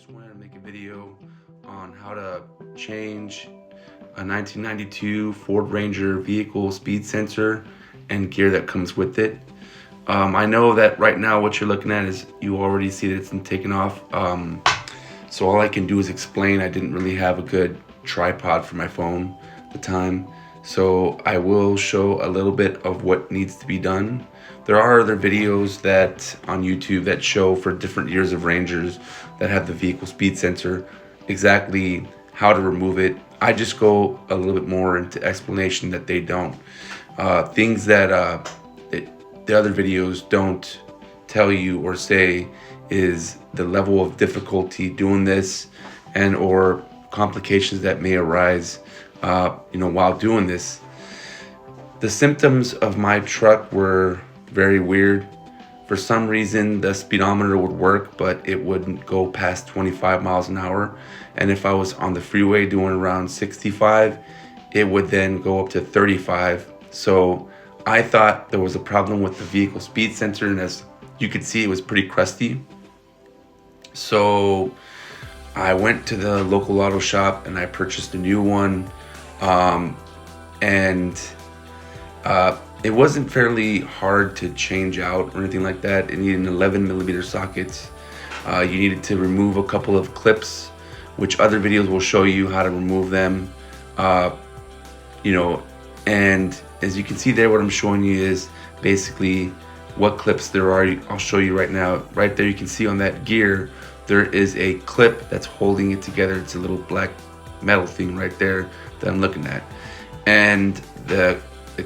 just wanted to make a video on how to change a 1992 Ford Ranger vehicle speed sensor and gear that comes with it. I know that right now what you're looking at is you already see that it's been taken off. So all I can do is explain. I didn't really have a good tripod for my phone at the time. So I will show a little bit of what needs to be done. There are other videos that on YouTube that show for different years of Rangers that have the vehicle speed sensor exactly how to remove it. I just go a little bit more into explanation that they don't. Things that the other videos don't tell you or say is the level of difficulty doing this and or complications that may arise while doing this. The symptoms of my truck were very weird. For some reason the speedometer would work, but it wouldn't go past 25 miles an hour, and if I was on the freeway doing around 65, it would then go up to 35. So I thought there was a problem with the vehicle speed sensor, and as you could see, it was pretty crusty. So I went to the local auto shop and I purchased a new one, it wasn't fairly hard to change out or anything like that. It needed an 11mm socket. You needed to remove a couple of clips, which other videos will show you how to remove them. And as you can see there, what I'm showing you is basically what clips there are. I'll show you right now. Right there, you can see on that gear, there is a clip that's holding it together. It's a little black metal thing right there that I'm looking at. And the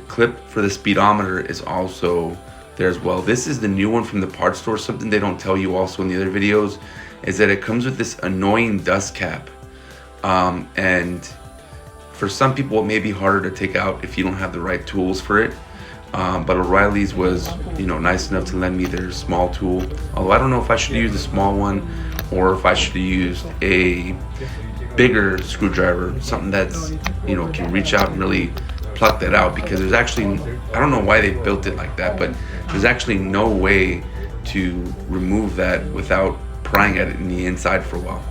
clip for the speedometer is also there as well. This is the new one from the parts store. Something they don't tell you also in the other videos is that it comes with this annoying dust cap. And for some people it may be harder to take out if you don't have the right tools for it. But O'Reilly's was nice enough to lend me their small tool. Although I don't know if I should use the small one or if I should use a bigger screwdriver, something that's can reach out and really pluck that out, because there's actually, I don't know why they built it like that, but there's actually no way to remove that without prying at it in the inside for a while.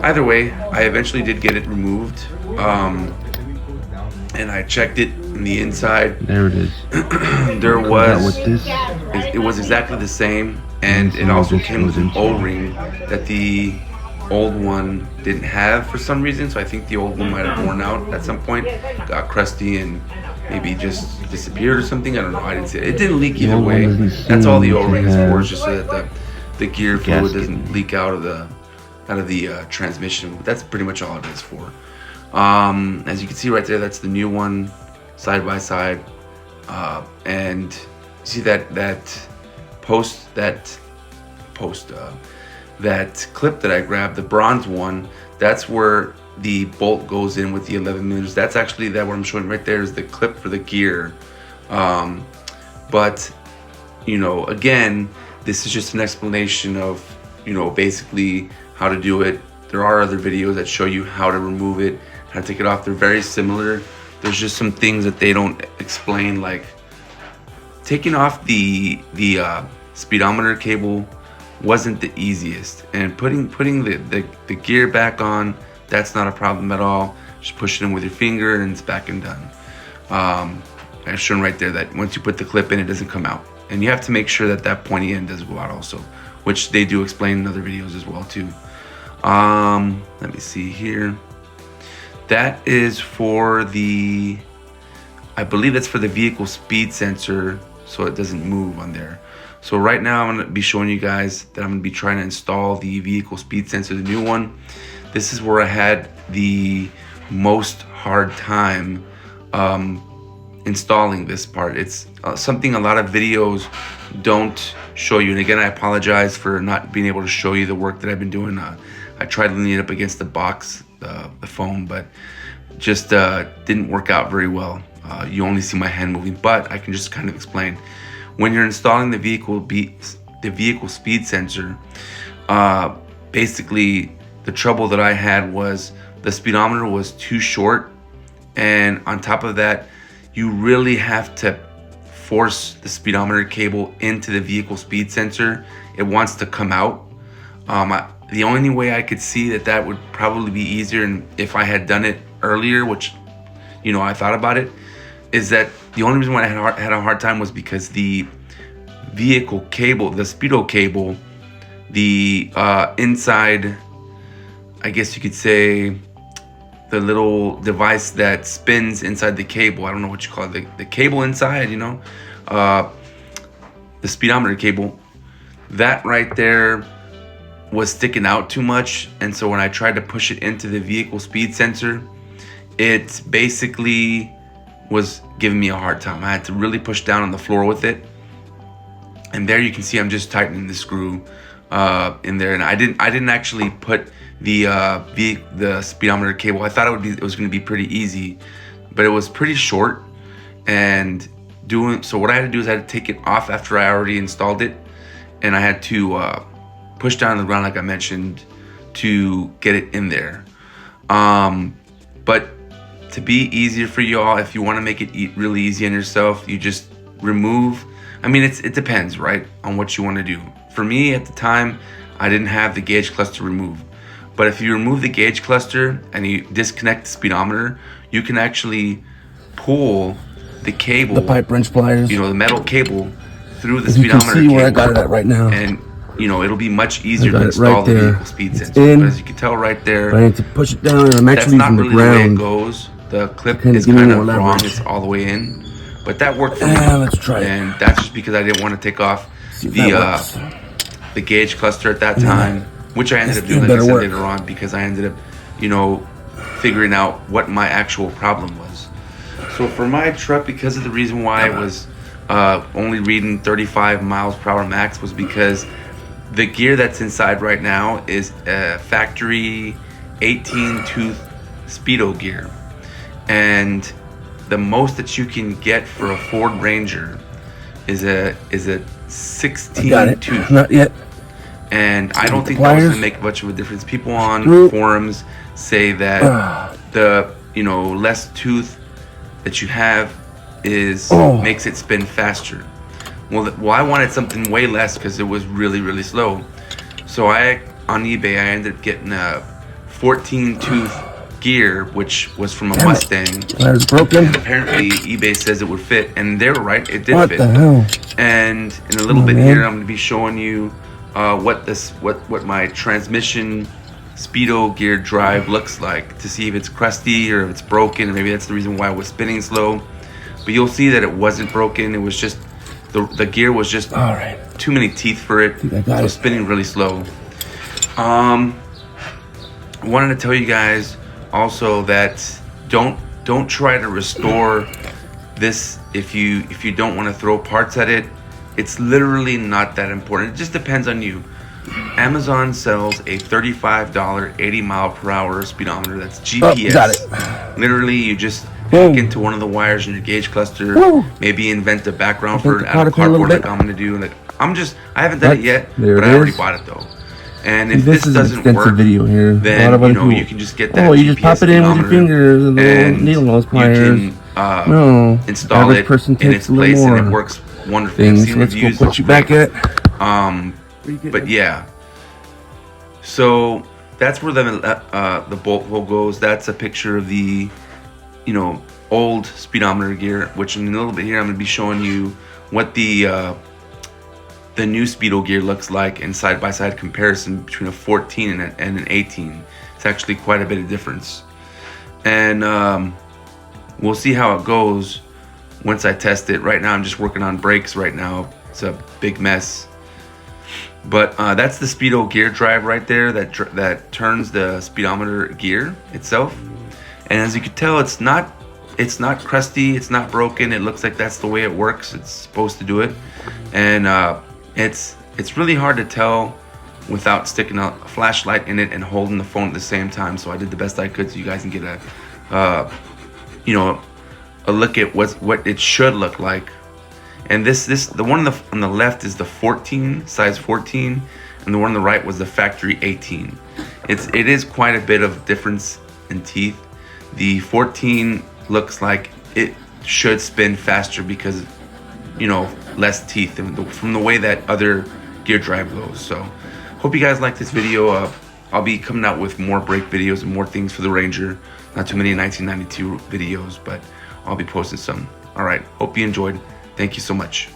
Either way, I eventually did get it removed, and I checked it in the inside. There it is. It was exactly the same, and it also came with an O-ring that the old one didn't have for some reason. So I think the old one might have worn out at some point, got crusty, and maybe just disappeared or something. I don't know. I didn't see it. It didn't leak either way. That's all the O-ring is for, is just so that the gear fluid doesn't leak out of the transmission. But that's pretty much all it is for. As you can see right there, that's the new one, side by side, and see that clip that I grabbed, the bronze one, that's where the bolt goes in with the 11mm. That's actually what I'm showing right there is the clip for the gear. But again, this is just an explanation of basically how to do it. There are other videos that show you how to remove it, how to take it off. They're very similar. There's just some things that they don't explain, like taking off the speedometer cable wasn't the easiest, and putting the gear back on, that's not a problem at all. Just push it in with your finger and it's back and done. I've shown right there that once you put the clip in, it doesn't come out, and you have to make sure that that pointy end does go out also, which they do explain in other videos as well too. Let me see here. That is for the, I believe that's for the vehicle speed sensor, so it doesn't move on there. So right now I'm going to be showing you guys that I'm going to be trying to install the vehicle speed sensor, the new one. This is where I had the most hard time installing this part. It's something a lot of videos don't show you. And again, I apologize for not being able to show you the work that I've been doing. I tried leaning it up against the box, the phone, but just didn't work out very well. You only see my hand moving, but I can just kind of explain. When you're installing the vehicle speed sensor, basically the trouble that I had was the speedometer was too short, and on top of that, you really have to force the speedometer cable into the vehicle speed sensor. It wants to come out. the only way I could see that would probably be easier, and if I had done it earlier, which, you know, I thought about it, is that the only reason why I had a hard time was because the vehicle cable, the Speedo cable, the inside, I guess you could say, the little device that spins inside the cable, I don't know what you call it, the cable inside, you know, the speedometer cable, that right there was sticking out too much. And so when I tried to push it into the vehicle speed sensor, it basically was giving me a hard time. I had to really push down on the floor with it. And there you can see I'm just tightening the screw in there. And I didn't actually put the speedometer cable. I thought it was going to be pretty easy, but it was pretty short. And so what I had to do is I had to take it off after I already installed it, and I had to push down on the ground like I mentioned to get it in there. But to be easier for you all, if you want to make it really easy on yourself, you just remove. I mean, it depends, right, on what you want to do. For me, at the time, I didn't have the gauge cluster removed. But if you remove the gauge cluster and you disconnect the speedometer, you can actually pull the cable, the pipe wrench pliers, you know, the metal cable through the speedometer cable. You can see where I got it at right now. And, you know, it'll be much easier to install the vehicle speed sensor. But as you can tell right there, I need to push it down, and I'm actually that's not really the way it goes. The clip is kind of wrong. It's all the way in. But that worked for me. Let's try it. And that's just because I didn't want to take off the gauge cluster at that time, which I ended up doing, like I said, later on, because I ended up, you know, figuring out what my actual problem was. So for my truck, because of the reason why I was only reading 35 miles per hour max, was because the gear that's inside right now is a factory 18-tooth Speedo gear. And the most that you can get for a Ford Ranger is a 16 tooth. Not yet. And I don't think that's going to make much of a difference. People on forums say that the, you know, less tooth that you have makes it spin faster. Well, I wanted something way less because it was really, really slow. So on eBay, I ended up getting a 14 tooth gear, which was from a Mustang. It's broken. And apparently eBay says it would fit, and they were right, it did fit. What the hell? And in a little bit here, I'm going to be showing you what my transmission Speedo gear drive looks like, to see if it's crusty or if it's broken, or maybe that's the reason why it was spinning slow. But you'll see that it wasn't broken. It was just the gear was just too many teeth for it, so it was spinning really slow. I wanted to tell you guys also that don't try to restore this if you don't want to throw parts at it. It's literally not that important. It just depends on you. Amazon sells a $35 80 mile per hour speedometer that's GPS. Got it. Literally, you just hook into one of the wires in your gauge cluster. Maybe invent a background for it out of cardboard, like I'm gonna do. Like I haven't done it yet, but I already bought it though. And if this doesn't work, video here. then you know you can just get that. You just pop it in with your fingers and the needle nose pliers. You can install it in its place, and it works wonderfully. I've seen reviews. Put you back at. But yeah. So that's where the bolt hole goes. That's a picture of the, you know, old speedometer gear. Which in a little bit here, I'm going to be showing you what the new Speedo gear looks like in side-by-side comparison between a 14 and an 18. It's actually quite a bit of difference, and we'll see how it goes once I test it. Right now I'm just working on brakes right now. It's a big mess, but that's the Speedo gear drive right there that turns the speedometer gear itself. And as you can tell, it's not crusty, it's not broken. It looks like that's the way it works. It's supposed to do it. And it's really hard to tell without sticking a flashlight in it and holding the phone at the same time. So I did the best I could so you guys can get a look at what it should look like. And the one on the left is the 14, size 14, and the one on the right was the factory 18. It is quite a bit of difference in teeth. The 14 looks like it should spin faster because, you know, less teeth from the way that other gear drive goes. So hope you guys like this video. I'll be coming out with more brake videos and more things for the Ranger. Not too many 1992 videos, but I'll be posting some. All right, hope you enjoyed. Thank you so much.